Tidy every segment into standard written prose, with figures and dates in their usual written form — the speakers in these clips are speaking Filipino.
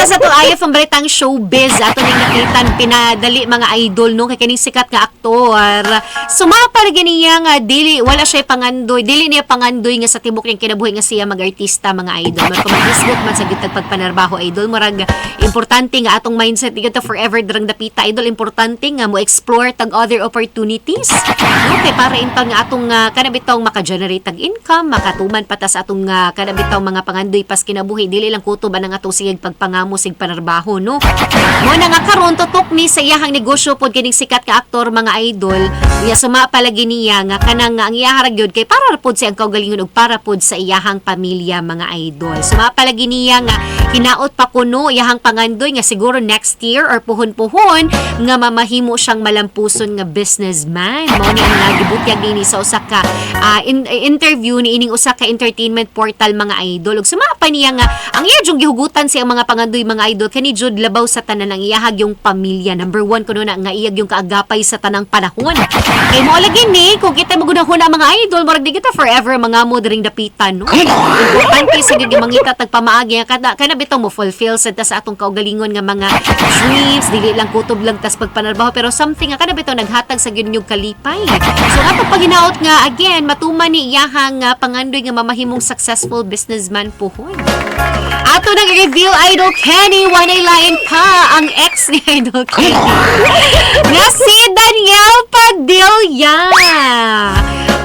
ta sa itong iFM Balitang Showbiz. Ato ning nakitan pinadali mga idol no kay kining sikat nga aktor. Sumapa rin niya nga dili wala siya pangandoy. Dili niya pangandoy nga sa tibok niyang kinabuhi nga siya magartista mga idol. Man mag-Facebook man sa gitag pagpanarbaho idol murag importante nga atong mindset ito forever drang dapita idol importante nga mo explore tag other opportunities. Okay para intang nga atong kanabitong maka-generate tag income, makatuman patas atong kanabitong mga pangandoy pas kinabuhi dili lang kutob ang atong sigig pagpangamo sig panarbaho no. Mo na nga karon tutok ni sa iyahang negosyo pod kining sikat nga aktor mga idol. Iya suma palagi niya nga kanang ang iyahang gyud kay para pod sa ang kaugalingon ug para pod sa iyahang pamilya mga idol. Suma palagi niya nga hinaot pa kuno iyahang pangandoy nga siguro next year or puhon-puhon nga mamahimo siyang malampuson nga businessman. Mao ni ang nagibutyag dinhi sa usa ka interview ni ining usa ka entertainment portal mga idol. Ug sumapa niya nga ang iya jung gihugutan siya mga pangandoy mga idol kani jud labaw sa tanan ang iyahag yung pamilya. Number 1 kuno na nga iyag yung kaagapay sa tanang panahon. Kay mo lagi ni kung kita magunahon mga idol murag di kita forever mga mo diring dapitan no. Importante sige gimangita tagpamaagi kada bitong mo fulfill sa atong kaugalingon nga mga dreams dili lang kutob lang tas pagpanarbaho pero something nga kada bitong naghatag sa ginyog kalipay. So ato paginaot nga again matuman ni iyahang pangandoy nga mamahimong successful businessman pohon. Ato nag-reveal Idol Kenny wanay lain pa ang ex ni Idol Kenny nga si Daniel Padilla.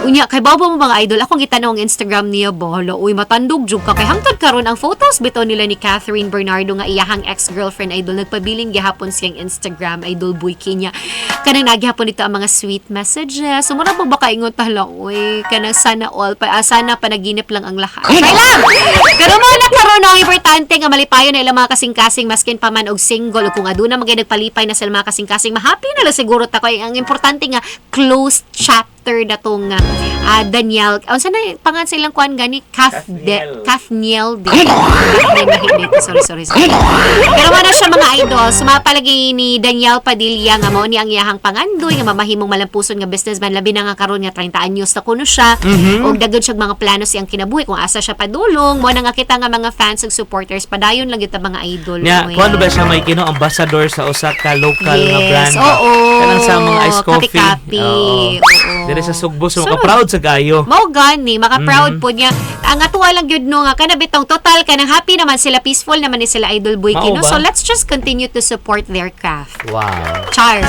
Unya kay babo mo mga idol akong gitanong ang Instagram niya boholo uy matandog jud ka kay hangtod karon ang photos bitaw nila ni Catherine Bernardo nga iyahang ex-girlfriend idol nagpabiling gihapon siyang Instagram idol boy kinya kanang nagihapon dito ang mga sweet messages sumura pa ba kaingon tala uy kanang sana all pa sana panaginip lang ang lahat kay lang pero mo na karon ang importante nga malipayon na ilang mga kasing-kasing maskin pa man og single o kung aduna magay nagpalipay na sila mga kasing-kasing mahappy na lang siguro ta koy ang importante nga closed chapter na tong Daniel. Unsa na pangan silang kuan gani Kathniel. Sorry. Pero wala siya mga idol. Sumapalagi ni Daniel Padilla nga mao ni ang iyahang pangandoy nga mamahimong malampuson nga businessman labi na nga karon nga 30 anyos na kuno siya. Og daghan siya mga plano siyang kinabuhi kung asa siya padulong. Mo na nga kita nga mga fans ug supporters padayon lang kita mga idol. Yeah, kuan ba siya may ambassador sa usa ka local nga brand. Oo. Kanang sa mga ice coffee. Oo. Dire sa Sugbo so maka-proud sa kayo. Mao gani, maka-proud po niya. Ang atuwa lang gyud no nga kanabitong total kanang happy naman sila, peaceful naman ni sila idol boy kino. So let's just continue to support their craft. Wow. Char.